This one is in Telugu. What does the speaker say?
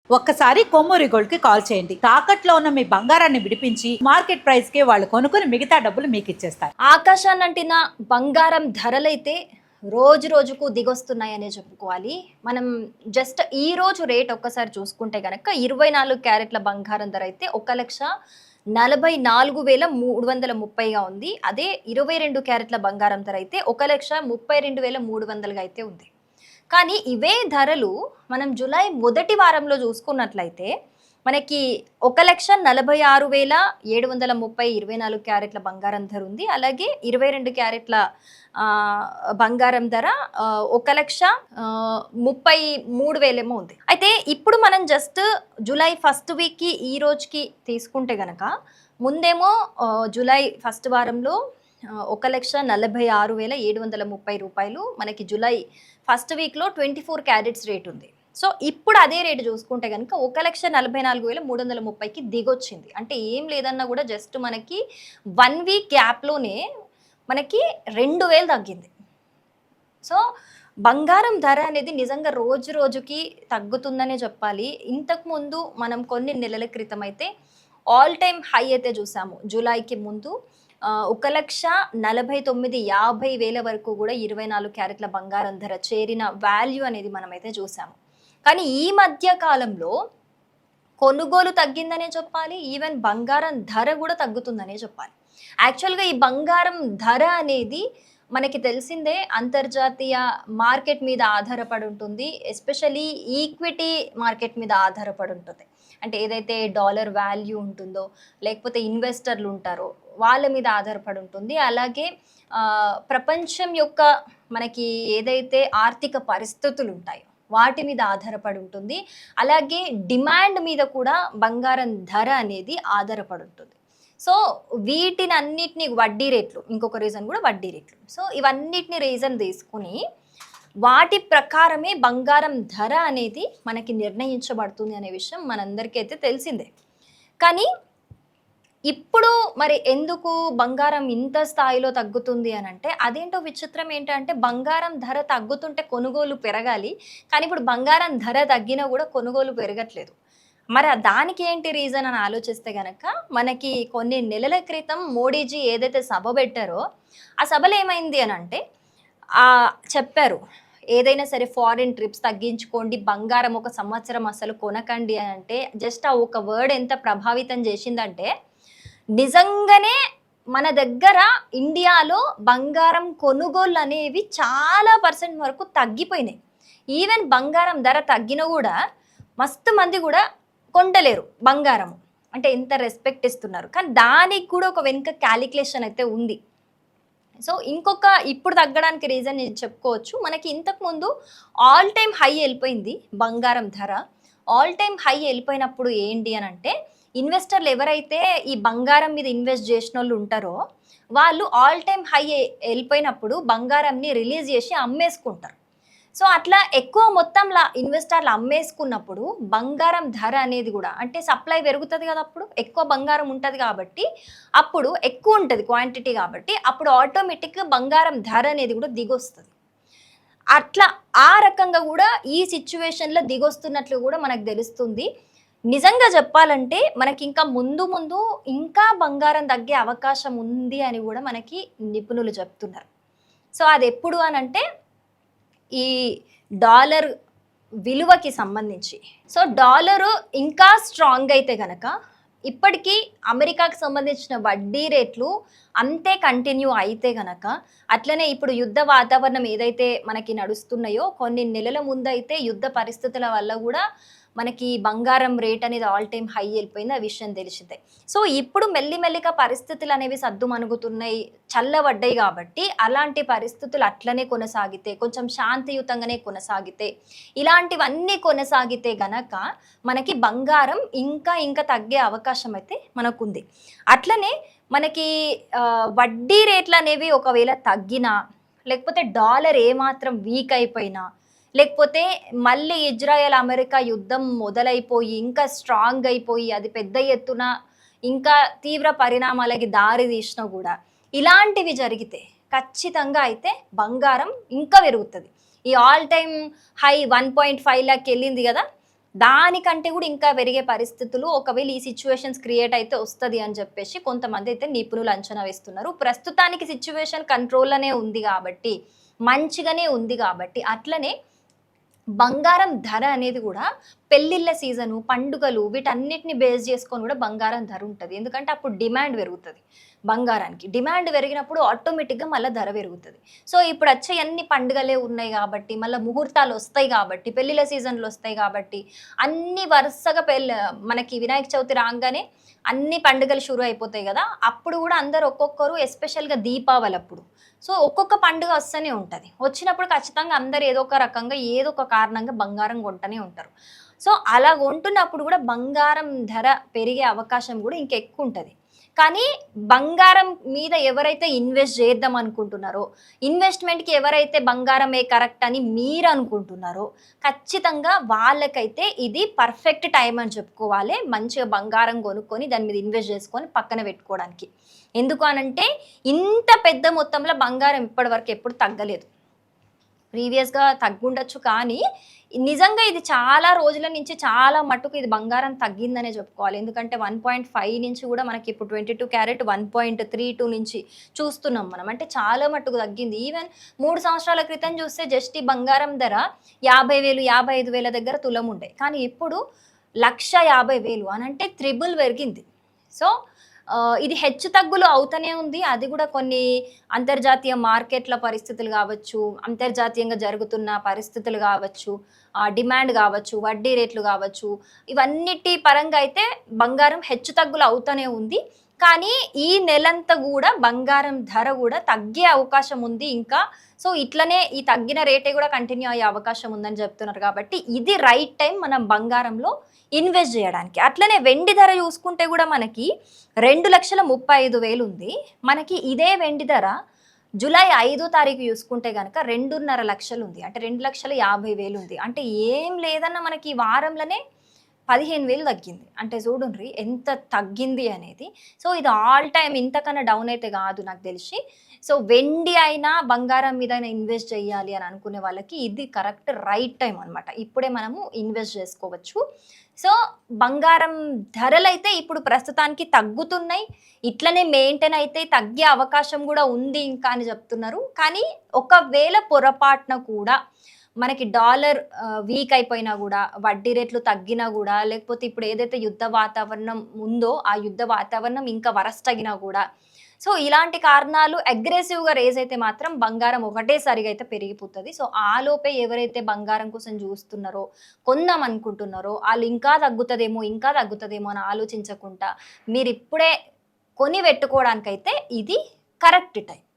ఒక్కసారి కొమ్మూరి గోల్డ్ కి కాల్ చేయండి. తాకట్లో ఉన్న మీ బంగారాన్ని విడిపించి మార్కెట్ ప్రైస్ కి వాళ్ళు కొనుక్కుని మిగతా డబ్బులు మీకు ఇచ్చేస్తారు. ఆకాశాన్నంటిన బంగారం ధరలైతే రోజు రోజుకు దిగొస్తున్నాయనే చెప్పుకోవాలి. మనం జస్ట్ ఈ రోజు రేట్ ఒక్కసారి చూసుకుంటే గనక 24 క్యారెట్ల బంగారం ధర అయితే 1,44,330గా ఉంది. అదే 22 క్యారెట్ల బంగారం ధర అయితే 1,32,300గా అయితే ఉంది. కానీ ఇవే ధరలు మనం జూలై మొదటి వారంలో చూసుకున్నట్లయితే మనకి 1,46,730 24 క్యారెట్ల బంగారం ధర ఉంది. అలాగే 22 క్యారెట్ల బంగారం ధర 1,33,000 ఏమో ఉంది. అయితే ఇప్పుడు మనం జస్ట్ జూలై ఫస్ట్ వీక్కి ఈ రోజుకి తీసుకుంటే గనక ముందేమో జూలై ఫస్ట్ వారంలో 1,46,730 రూపాయలు మనకి జూలై ఫస్ట్ వీక్లో 24 క్యారెట్స్ రేట్ ఉంది. సో ఇప్పుడు అదే రేటు చూసుకుంటే కనుక 1,44,330కి దిగొచ్చింది. అంటే ఏం లేదన్నా కూడా జస్ట్ మనకి 1 వీక్ గ్యాప్లోనే మనకి 2,000 తగ్గింది. సో బంగారం ధర అనేది నిజంగా రోజు రోజుకి తగ్గుతుందనే చెప్పాలి. ఇంతకుముందు మనం కొన్ని నెలల క్రితం అయితే ఆల్ టైమ్ హై అయితే చూసాము. జూలైకి ముందు 1,49,50,000 వరకు కూడా 24 క్యారెట్ల బంగారం ధర చేరిన వాల్యూ అనేది మనమైతే చూసాము. కానీ ఈ మధ్య కాలంలో కొనుగోలు తగ్గిందనే చెప్పాలి. ఈవెన్ బంగారం ధర కూడా తగ్గుతుందనే చెప్పాలి. యాక్చువల్గా ఈ బంగారం ధర అనేది మనకి తెలిసిందే అంతర్జాతీయ మార్కెట్ మీద ఆధారపడి ఉంటుంది. ఎస్పెషలీ ఈక్విటీ మార్కెట్ మీద ఆధారపడి ఉంటుంది. అంటే ఏదైతే డాలర్ వాల్యూ ఉంటుందో లేకపోతే ఇన్వెస్టర్లు ఉంటారో వాళ్ళ మీద ఆధారపడి ఉంటుంది. అలాగే ప్రపంచం యొక్క మనకి ఏదైతే ఆర్థిక పరిస్థితులు ఉంటాయో వాటి మీద ఆధారపడి ఉంటుంది. అలాగే డిమాండ్ మీద కూడా బంగారం ధర అనేది ఆధారపడి ఉంటుంది. సో వీటిని అన్నిటిని వడ్డీ రేట్లు, ఇంకొక రీజన్ కూడా వడ్డీ రేట్లు. సో ఇవన్నిటిని రీజన్ తీసుకుని వాటి ప్రకారమే బంగారం ధర అనేది మనకి నిర్ణయించబడుతుంది అనే విషయం మనందరికీ అయితే తెలిసిందే. కానీ ఇప్పుడు మరి ఎందుకు బంగారం ఇంత స్థాయిలో తగ్గుతుంది అని అంటే అదేంటో విచిత్రం ఏంటంటే బంగారం ధర తగ్గుతుంటే కొనుగోలు పెరగాలి. కానీ ఇప్పుడు బంగారం ధర తగ్గినా కూడా కొనుగోలు పెరగట్లేదు. మరి దానికి ఏంటి రీజన్ అని ఆలోచిస్తే గనక మనకి కొన్ని నెలల క్రితం మోడీజీ ఏదైతే సభ పెట్టారో ఆ సభలో ఏమైంది అని అంటే చెప్పారు ఏదైనా సరే ఫారిన్ ట్రిప్స్ తగ్గించుకోండి, బంగారం ఒక సంవత్సరం అసలు కొనకండి అని అంటే జస్ట్ ఆ ఒక వర్డ్ ఎంత ప్రభావితం చేసిందంటే నిజంగానే మన దగ్గర ఇండియాలో బంగారం కొనుగోళ్ళు అనేవి చాలా % వరకు తగ్గిపోయినాయి. ఈవెన్ బంగారం ధర తగ్గినా కూడా మస్తు మంది కూడా కొంటలేరు బంగారము. అంటే ఎంత రెస్పెక్ట్ ఇస్తున్నారు. కానీ దానికి కూడా ఒక వెనుక క్యాలిక్యులేషన్ అయితే ఉంది. సో ఇంకొక ఇప్పుడు తగ్గడానికి రీజన్ నేను చెప్పుకోవచ్చు. మనకి ఇంతకుముందు ఆల్ టైమ్ హై వెళ్ళిపోయింది బంగారం ధర. ఆల్ టైమ్ హై వెళ్ళిపోయినప్పుడు ఏంటి అని అంటే ఇన్వెస్టర్లు ఎవరైతే ఈ బంగారం మీద ఇన్వెస్ట్ చేసిన వాళ్ళు ఉంటారో వాళ్ళు ఆల్ టైమ్ హై వెళ్ళిపోయినప్పుడు బంగారంని రిలీజ్ చేసి అమ్మేసుకుంటారు. సో అట్లా ఎక్కువ మొత్తంలో ఇన్వెస్టర్లు అమ్మేసుకున్నప్పుడు బంగారం ధర అనేది కూడా అంటే సప్లై పెరుగుతుంది కదా, అప్పుడు ఎక్కువ బంగారం ఉంటుంది కాబట్టి అప్పుడు ఎక్కువ ఉంటుంది క్వాంటిటీ కాబట్టి అప్పుడు ఆటోమేటిక్గా బంగారం ధర అనేది కూడా దిగొస్తుంది. అట్లా ఆ రకంగా కూడా ఈ సిచ్యువేషన్లో దిగొస్తున్నట్లు కూడా మనకు తెలుస్తుంది. నిజంగా చెప్పాలంటే మనకి ఇంకా ముందు ముందు ఇంకా బంగారం తగ్గే అవకాశం ఉంది అని కూడా మనకి నిపుణులు చెప్తున్నారు. సో అది ఎప్పుడు అని అంటే ఈ డాలర్ విలువకి సంబంధించి. సో డాలరు ఇంకా స్ట్రాంగ్ అయితే గనక ఇప్పటికీ అమెరికాకి సంబంధించిన వడ్డీ రేట్లు అంతే కంటిన్యూ అయితే గనక అట్లనే ఇప్పుడు యుద్ధ వాతావరణం ఏదైతే మనకి నడుస్తున్నాయో కొన్ని నెలల ముందు అయితే యుద్ధ పరిస్థితుల వల్ల కూడా మనకి బంగారం రేట్ అనేది ఆల్ టైమ్ హై వెళ్ళిపోయింది, ఆ విషయం తెలిసిందే. సో ఇప్పుడు మెల్లిమెల్లిగా పరిస్థితులు అనేవి సద్దుమణుగుతున్నాయి, చల్లబడ్డాయి. కాబట్టి అలాంటి పరిస్థితులు అట్లనే కొనసాగితే కొంచెం శాంతియుతంగానే కొనసాగితే ఇలాంటివన్నీ కొనసాగితే గనక మనకి బంగారం ఇంకా ఇంకా తగ్గే అవకాశం అయితే మనకుంది. అట్లనే మనకి వడ్డీ రేట్లు అనేవి ఒకవేళ తగ్గినా లేకపోతే డాలర్ ఏమాత్రం వీక్ అయిపోయినా లేకపోతే మళ్ళీ ఇజ్రాయెల్ అమెరికా యుద్ధం మొదలైపోయి ఇంకా స్ట్రాంగ్ అయిపోయి అది పెద్ద ఎత్తున ఇంకా తీవ్ర పరిణామాలకి దారి తీసినా కూడా ఇలాంటివి జరిగితే ఖచ్చితంగా అయితే బంగారం ఇంకా పెరుగుతుంది. ఈ ఆల్ టైమ్ హై 1.5 లాక్ వెళ్ళింది కదా, దానికంటే కూడా ఇంకా పెరిగే పరిస్థితులు ఒకవేళ ఈ సిచ్యువేషన్స్ క్రియేట్ అయితే వస్తది అని చెప్పేసి కొంతమంది అయితే నిపుణులు అంచనా వేస్తున్నారు. ప్రస్తుతానికి సిచ్యువేషన్ కంట్రోల్‌లోనే ఉంది కాబట్టి, మంచిగానే ఉంది కాబట్టి, అట్లనే బంగారం ధర అనేది కూడా పెళ్ళిళ్ళ సీజను, పండుగలు వీటన్నిటిని బేస్ చేసుకొని కూడా బంగారం ధర ఉంటది. ఎందుకంటే అప్పుడు డిమాండ్ పెరుగుతది బంగారానికి. డిమాండ్ పెరిగినప్పుడు ఆటోమేటిక్‌గా మళ్ళా ధర పెరుగుతది. సో, ఇప్పుడు వచ్చే అన్ని పండుగలే ఉన్నాయి కాబట్టి, మళ్ళా ముహూర్తాలు వస్తాయి కాబట్టి, పెళ్ళిళ్ళ సీజన్‌లు వస్తాయి కాబట్టి, అన్ని వరుసగా మనకి వినాయక చవితి రాంగానే అన్ని పండుగలు షురు అయిపోతాయి గదా! అప్పుడు గూడా అందరూ ఒక్కొక్కరు ఎస్పెషల్‌గా దీపావళప్పుడు. సో, ఒక్కొక్క పండుగ వస్తూనే ఉంటది. వచ్చినప్పుడు ఖచ్చితంగా అందరూ ఏదో ఒక రకంగా, ఏదో ఒక కారణంగా బంగారం కొంటనే ఉంటారు. సో, అలా కొంటున్నప్పుడు గూడా బంగారం ధర పెరిగే అవకాశం గూడా ఇంకా ఎక్కువుంటది. కానీ బంగారం మీద ఎవరైతే ఇన్వెస్ట్ చేద్దాం అనుకుంటున్నారో, ఇన్వెస్ట్‌మెంట్‌కి ఎవరైతే బంగారమే కరెక్ట్ అని మీరనుకుంటున్నారో, ఖచ్చితంగా వాళ్ళకైతే ఇది పర్ఫెక్ట్ టైమ్ అని చెప్పుకోవాలి. మంచిగా బంగారం కొనుక్కొని దాని మీద ఇన్వెస్ట్ చేసుకొని పక్కన పెట్టుకోవడానికి. ఎందుకు అనంటే ఇంత పెద్ద మొత్తంలో బంగారం ఇప్పటివరకు ఎప్పుడు తగ్గలేదు. ప్రీవియస్‌గా తగ్గుండొచ్చు కానీ, నిజంగా ఇది చాలా రోజుల నుంచి చాలా మట్టుకు ఇది బంగారం తగ్గిందనే చెప్పుకోవాలి. ఎందుకంటే 1.5 నుంచి కూడా మనకి ఇప్పుడు 22 క్యారెట్ 1.32 నుంచి చూస్తున్నాం మనం. అంటే చాలా మట్టుకు తగ్గింది. ఈవెన్ 3 సంవత్సరాల క్రితం చూస్తే జస్ట్ ఈ బంగారం ధర 50,000, 55,000 దగ్గర తులం ఉండే. కానీ ఇప్పుడు 1,50,000 అనంటే త్రిబుల్ పెరిగింది. సో, ఇది హెచ్చు తగ్గులు అవుతూనే ఉంది. అది కూడా కొన్ని అంతర్జాతీయ మార్కెట్ల పరిస్థితులు కావచ్చు, అంతర్జాతీయంగా జరుగుతున్న పరిస్థితులు కావచ్చు, డిమాండ్ కావచ్చు, వడ్డీ రేట్లు కావచ్చు, ఇవన్నిటి పరంగా అయితే బంగారం హెచ్చు తగ్గులు అవుతూనే ఉంది. కానీ ఈ నెలంతా కూడా బంగారం ధర కూడా తగ్గే అవకాశం ఉంది ఇంకా. సో, ఇట్లనే ఈ తగ్గిన రేటే కూడా కంటిన్యూ అయ్యే అవకాశం ఉందని చెప్తున్నారు కాబట్టి, ఇది రైట్ టైం మనం బంగారంలో ఇన్వెస్ట్ చేయడానికి. అట్లనే వెండి ధర చూసుకుంటే కూడా మనకి 2,35,000 ఉంది. మనకి ఇదే వెండి ధర జూలై 5వ తారీఖు చూసుకుంటే గనక 2.5 లక్షలు ఉంది. అంటే 2,50,000 ఉంది. అంటే ఏం లేదన్నా మనకి ఈ వారంలోనే 15,000 తగ్గింది. అంటే చూడుండ్రి ఎంత తగ్గింది అనేది. సో, ఇది ఆల్ టైమ్ ఇంతకన్నా డౌన్ అయితే కాదు నాకు తెలిసి. సో, వెండి అయినా, బంగారం మీదైనా ఇన్వెస్ట్ చేయాలి అని అనుకునే వాళ్ళకి ఇది కరెక్ట్ రైట్ టైం అనమాట. ఇప్పుడే మనము ఇన్వెస్ట్ చేసుకోవచ్చు. సో, బంగారం ధరలైతే ఇప్పుడు ప్రస్తుతానికి తగ్గుతున్నాయి. ఇట్లనే మెయింటైన్ అయితే తగ్గే అవకాశం కూడా ఉంది ఇంకా అని చెప్తున్నారు. కానీ ఒకవేళ పొరపాటున కూడా మనకి డాలర్ వీక్ అయిపోయినా గూడా, వడ్డీ రేట్లు తగ్గినా గూడా, లేకపోతే ఇప్పుడు ఏదైతే యుద్ధ వాతావరణం ఉందో, ఆ యుద్ధ వాతావరణం ఇంకా వరస్ట్ అయినా గూడా, సో, ఇలాంటి కారణాలు అగ్రెసివ్‌గా రేజ్ అయితే మాత్రం బంగారం ఒకటేసారిగా అయితే పెరిగిపోతది. సో, ఆలోపే ఎవరైతే బంగారం కోసం చూస్తున్నారో, కొందాం అనుకుంటున్నారో, ఆళ్ళు ఇంకా తగ్గుతదేమో, ఇంకా తగ్గుతదేమో అని ఆలోచించకుండా మీరిప్పుడే కొని పెట్టుకోవడానికైతే ఇది కరెక్ట్ టైం.